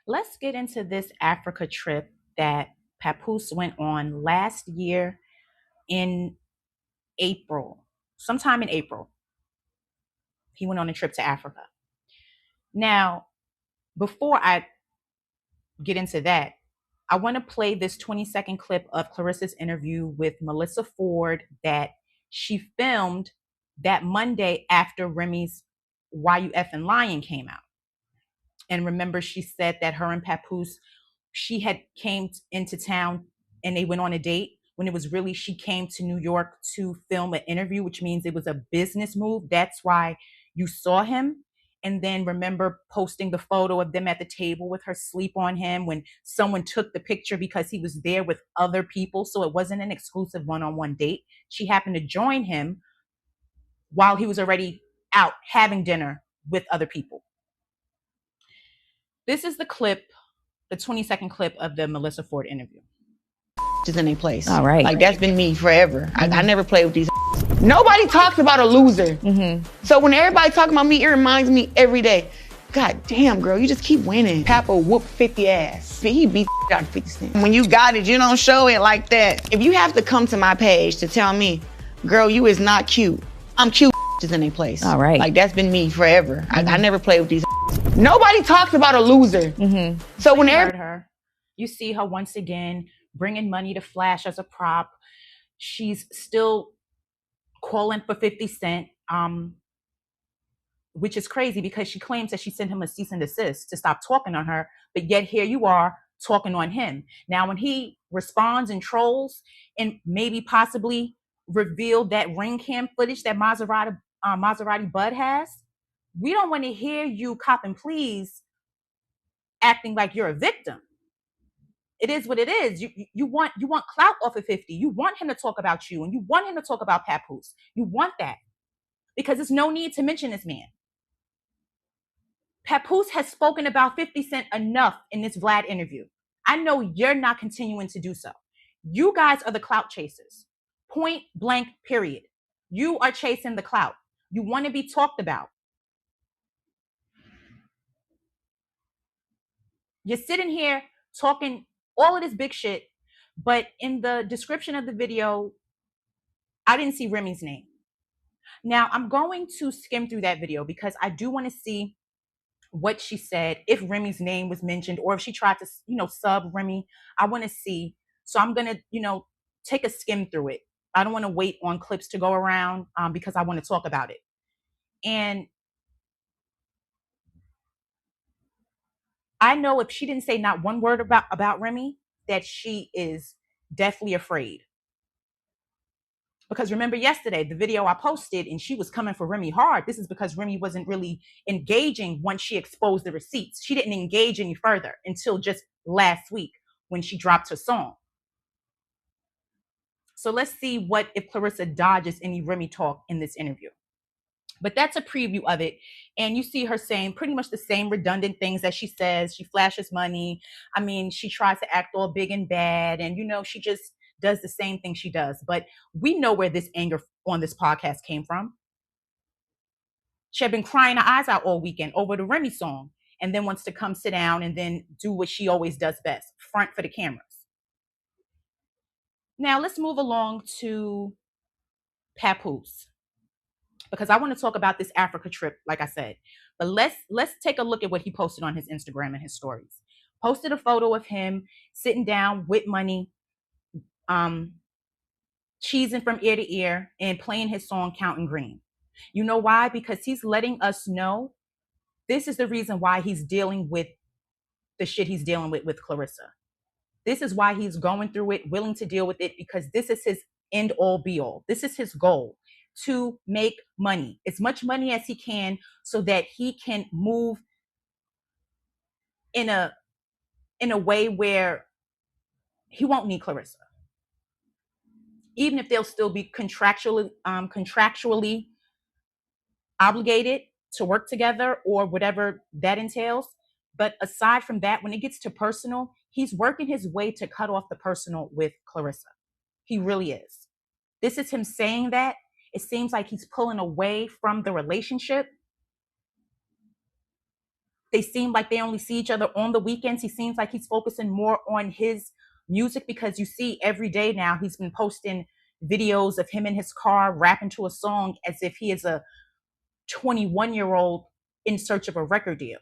Let's get into this Africa trip that Papoose went on last year in April. Sometime in April, he went on a trip to Africa. Now, before I get into that, I want to play this 20-second clip of Claressa's interview with Melissa Ford that she filmed that Monday after Remy's Why You Effing Lying came out. And remember, she said that her and Papoose, she had came into town and they went on a date when it was really she came to New York to film an interview, which means it was a business move. That's why you saw him. And then remember posting the photo of them at the table with her sleep on him when someone took the picture because he was there with other people. So it wasn't an exclusive one-on-one date. She happened to join him while he was already out having dinner with other people. This is the clip, the 20-second clip of the Melissa Ford interview. Just in a place. All right. Like, that's been me forever. I never play with these. Nobody talks about a loser. So when everybody talking about me, it reminds me every day, God damn, girl, you just keep winning. Papa whooped 50 ass. He beat out 50 Cent. When you got it, you don't show it like that. If you have to come to my page to tell me, girl, you is not cute. I'm cute just in a place. All right. Like, that's been me forever. I never play with these. Nobody talks about a loser. So when heard her, you see her once again bringing money to Flash as a prop. She's still calling for 50 Cent, which is crazy because she claims that she sent him a cease and desist to stop talking on her, but yet here you are talking on him. Now, when he responds and trolls and maybe possibly revealed that ring cam footage that Maserati Bud has, we don't want to hear you cop and please acting like you're a victim. It is what it is. You want clout off of 50. You want him to talk about you and you want him to talk about Papoose. You want that because there's no need to mention this man. Papoose has spoken about 50 Cent enough in this Vlad interview. I know you're not continuing to do so. You guys are the clout chasers. Point blank, period. You are chasing the clout. You want to be talked about. You're sitting here talking all of this big shit, but in the description of the video, I didn't see Remy's name. Now, I'm going to skim through that video because I do want to see what she said, if Remy's name was mentioned, or if she tried to, sub Remy. I want to see. So I'm going to, take a skim through it. I don't want to wait on clips to go around because I want to talk about it. And I know if she didn't say not one word about Remy, that she is deathly afraid. Because remember yesterday, the video I posted and she was coming for Remy hard. This is because Remy wasn't really engaging once she exposed the receipts. She didn't engage any further until just last week when she dropped her song. So let's see what if Claressa dodges any Remy talk in this interview. But that's a preview of it. And you see her saying pretty much the same redundant things that she says. She flashes money. I mean, she tries to act all big and bad. And, she just does the same thing she does. But we know where this anger on this podcast came from. She had been crying her eyes out all weekend over the Remy song and then wants to come sit down and then do what she always does best, front for the cameras. Now, let's move along to Papoose, because I want to talk about this Africa trip, like I said. But let's take a look at what he posted on his Instagram and his stories. Posted a photo of him sitting down with money, cheesing from ear to ear and playing his song Counting Green. You know why? Because he's letting us know this is the reason why he's dealing with the shit he's dealing with Claressa. This is why he's going through it, willing to deal with it, because this is his end all be all. This is his goal, to make money, as much money as he can, so that he can move in a way where he won't need Claressa. Even if they'll still be contractually obligated to work together or whatever that entails. But aside from that, when it gets to personal, he's working his way to cut off the personal with Claressa. He really is. This is him saying that. It seems like he's pulling away from the relationship. They seem like they only see each other on the weekends. He seems like he's focusing more on his music, because you see every day now he's been posting videos of him in his car rapping to a song as if he is a 21-year-old in search of a record deal.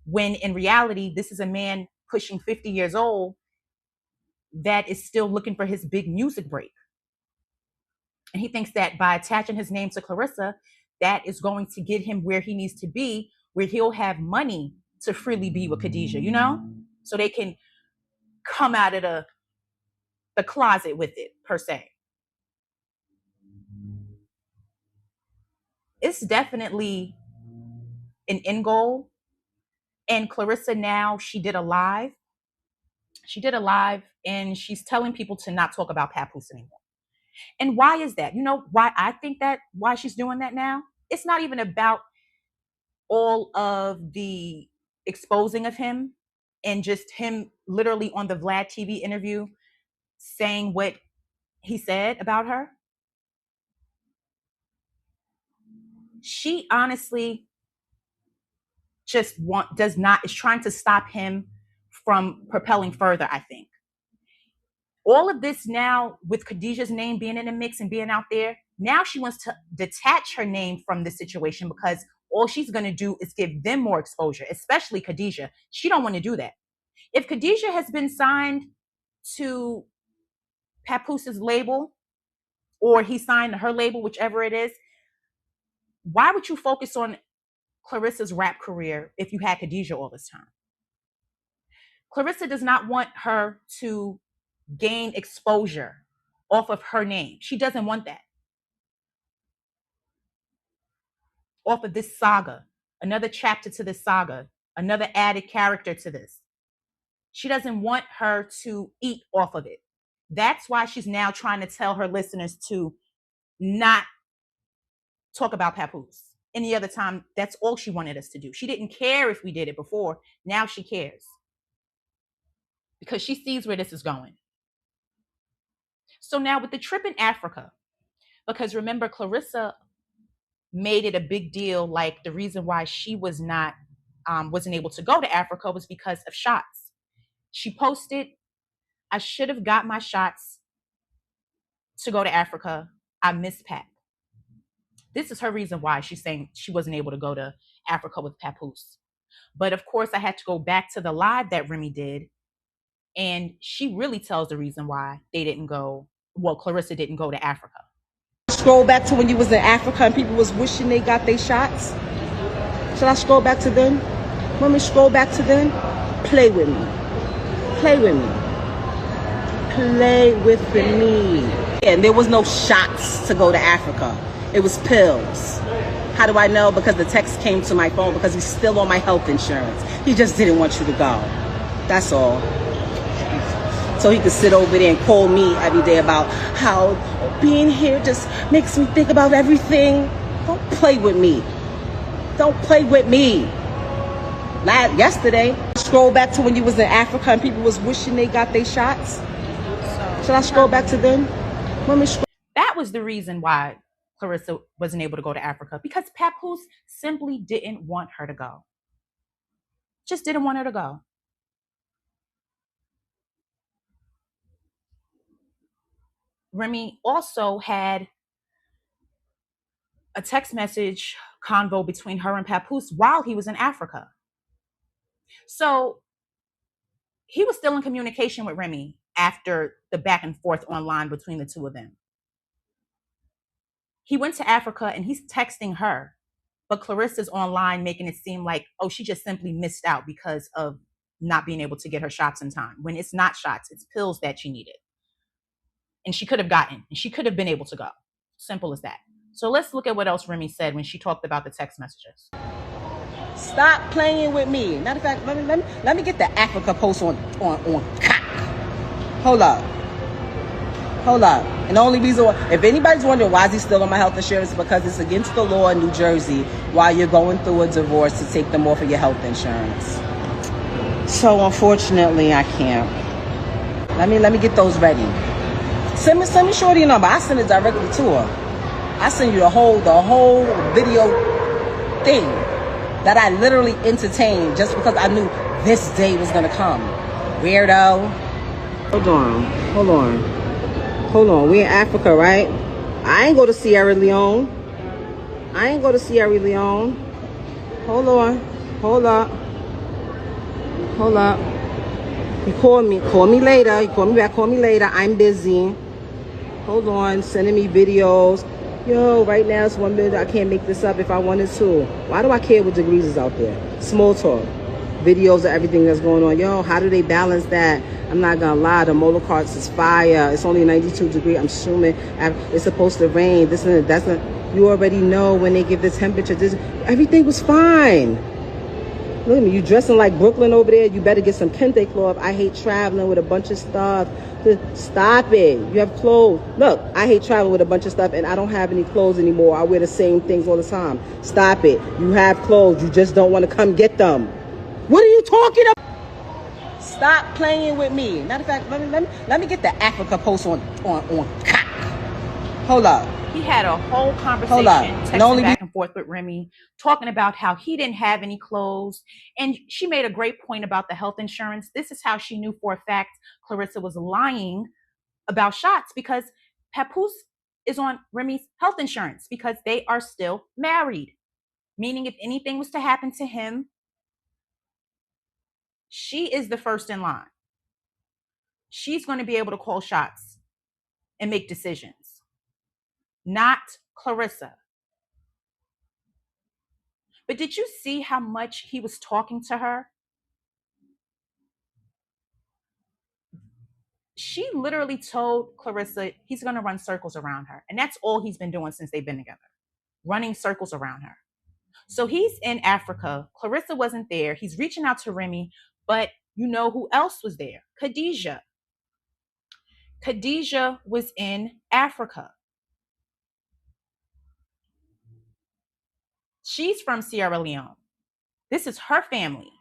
When in reality, this is a man pushing 50 years old that is still looking for his big music break. And he thinks that by attaching his name to Claressa, that is going to get him where he needs to be, where he'll have money to freely be with Cuhdeejah, you know? So they can come out of the closet with it, per se. It's definitely an end goal. And Claressa now, she did a live. She did a live and she's telling people to not talk about Papoose anymore. And why is that? You know why I think that, why she's doing that now? It's not even about all of the exposing of him and just him literally on the Vlad TV interview saying what he said about her. She honestly just is trying to stop him from propelling further, I think. All of this now with Cuhdeejah's name being in the mix and being out there, now she wants to detach her name from this situation, because all she's going to do is give them more exposure, especially Cuhdeejah. She don't want to do that. If Cuhdeejah has been signed to Papoose's label, or he signed her label, whichever it is, why would you focus on Claressa's rap career if you had Cuhdeejah all this time? Claressa does not want her to gain exposure off of her name. She doesn't want that. Off of this saga, another chapter to this saga, another added character to this. She doesn't want her to eat off of it. That's why she's now trying to tell her listeners to not talk about Papoose. Any other time, that's all she wanted us to do. She didn't care if we did it before. Now she cares, because she sees where this is going. So now with the trip in Africa, because remember, Claressa made it a big deal. Like the reason why she wasn't able to go to Africa was because of shots. She posted, "I should have got my shots to go to Africa. I miss Pap." This is her reason why she's saying she wasn't able to go to Africa with Papoose. But of course, I had to go back to the live that Remy did, and she really tells the reason why they didn't go. Well, Claressa didn't go to Africa. Scroll back to when you was in Africa and people was wishing they got their shots. Should I scroll back to then? Let me scroll back to then. Play with me. Play with me. Play with me. And there was no shots to go to Africa. It was pills. How do I know? Because the text came to my phone, because he's still on my health insurance. He just didn't want you to go. That's all. So he could sit over there and call me every day about how being here just makes me think about everything. Don't play with me. Don't play with me. Yesterday, scroll back to when you was in Africa and people was wishing they got their shots. Should I scroll back to then? That was the reason why Claressa wasn't able to go to Africa, because Papoose simply didn't want her to go. Just didn't want her to go. Remy also had a text message convo between her and Papoose while he was in Africa. So he was still in communication with Remy after the back and forth online between the two of them. He went to Africa and he's texting her, but Claressa's online making it seem like, oh, she just simply missed out because of not being able to get her shots in time, when it's not shots, it's pills that she needed. And she could have gotten, and she could have been able to go. Simple as that. So let's look at what else Remy said when she talked about the text messages. Stop playing with me. Matter of fact, let me get the Africa post on cock. Hold up. And the only reason why, if anybody's wondering why is he still on my health insurance, because it's against the law in New Jersey while you're going through a divorce to take them off of your health insurance. So unfortunately, I can't. Let me get those ready. Send me Shorty a number. I send it directly to her. I send you the whole video thing. that I literally entertained just because I knew this day was gonna come. Weirdo. Hold on. We in Africa, right? I ain't go to Sierra Leone. Hold up. You call me later. You call me back, I'm busy. Hold on, sending me videos. Yo, right now it's 1 minute. I can't make this up if I wanted to. Why do I care what degrees is out there? Small talk. Videos of everything that's going on. Yo, how do they balance that? I'm not gonna lie, the molar carts is fire. It's only 92 degrees. I'm assuming it's supposed to rain. This and that's not. You already know when they give the temperature. Everything was fine. Look at me, you dressing like Brooklyn over there. You better get some kente cloth. I hate traveling with a bunch of stuff. Stop it. You have clothes. Look, I hate traveling with a bunch of stuff and I don't have any clothes anymore. I wear the same things all the time. Stop it. You have clothes. You just don't want to come get them. What are you talking about? Stop playing with me. Matter of fact, let me get the Africa post on cock. Hold up. He had a whole conversation texting back and forth with Remy, talking about how he didn't have any clothes. And she made a great point about the health insurance. This is how she knew for a fact Claressa was lying about shots, because Papoose is on Remy's health insurance because they are still married. Meaning if anything was to happen to him, she is the first in line. She's going to be able to call shots and make decisions, not Claressa. But did you see how much he was talking to her? She literally told Claressa he's going to run circles around her. And that's all he's been doing since they've been together, running circles around her. So he's in Africa. Claressa wasn't there. He's reaching out to Remy, but you know who else was there? Cuhdeejah. Cuhdeejah was in Africa. She's from Sierra Leone. This is her family.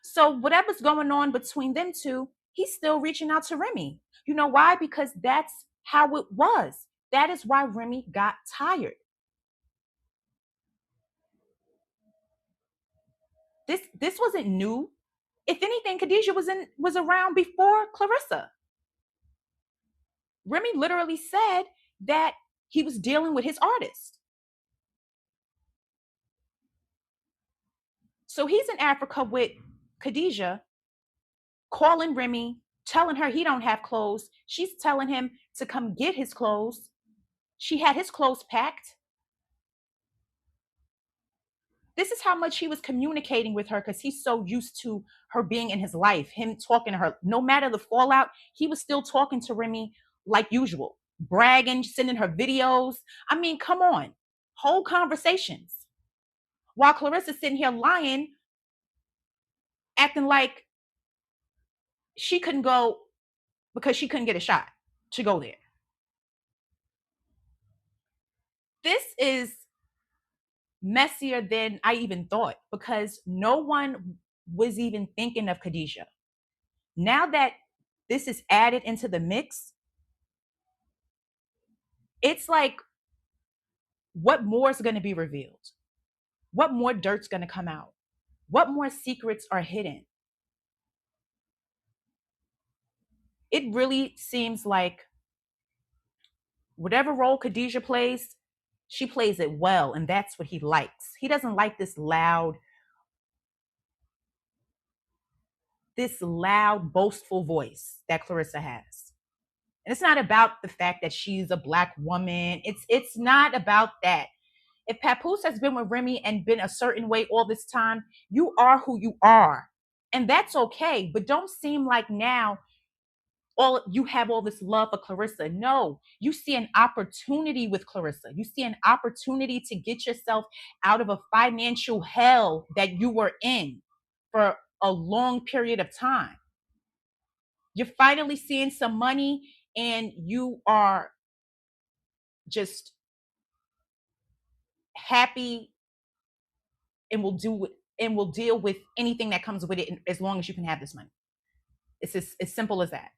So whatever's going on between them two, he's still reaching out to Remy. You know why? Because that's how it was. That is why Remy got tired. This wasn't new. If anything, Cuhdeejah was around before Claressa. Remy literally said that he was dealing with his artist. So he's in Africa with Cuhdeejah, calling Remy, telling her he don't have clothes. She's telling him to come get his clothes. She had his clothes packed. This is how much he was communicating with her, because he's so used to her being in his life, him talking to her. No matter the fallout, he was still talking to Remy like usual, bragging, sending her videos. I mean, come on, whole conversations. While Claressa's sitting here lying, acting like she couldn't go because she couldn't get a shot to go there. This is messier than I even thought, because no one was even thinking of Cuhdeejah. Now that this is added into the mix, it's like, what more is going to be revealed? What more dirt's going to come out? What more secrets are hidden? It really seems like whatever role Cuhdeejah plays, she plays it well, and that's what he likes. He doesn't like this loud, boastful voice that Claressa has. And it's not about the fact that she's a Black woman. It's not about that. If Papoose has been with Remy and been a certain way all this time, you are who you are. And that's okay. But don't seem like now you have all this love for Claressa. No, you see an opportunity with Claressa. You see an opportunity to get yourself out of a financial hell that you were in for a long period of time. You're finally seeing some money and you are just happy and will deal with anything that comes with it as long as you can have this money. It's as simple as that.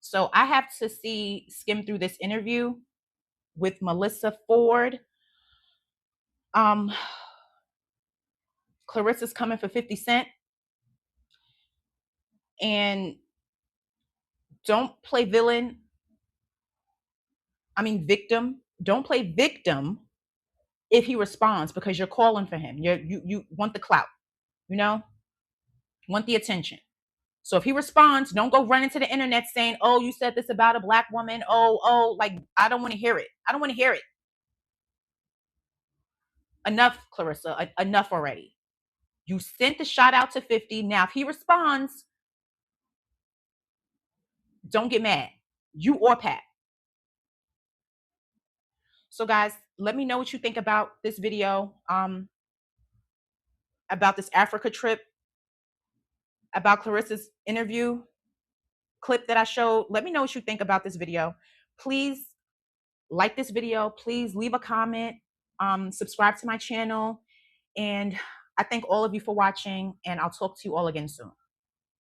So I have to skim through this interview with Melissa Ford. Claressa's coming for 50 Cent. And don't play victim. Don't play victim if he responds, because you're calling for him. You want the clout, want the attention. So if he responds, don't go running to the internet saying, oh, you said this about a black woman. Oh, like, I don't want to hear it. I don't want to hear it. Enough, Claressa. Enough already. You sent the shot out to 50. Now, if he responds, don't get mad. You or Pat. So, guys, let me know what you think about this video, about this Africa trip, about Claressa's interview clip that I showed. Let me know what you think about this video. Please like this video. Please leave a comment. Subscribe to my channel. And I thank all of you for watching, and I'll talk to you all again soon.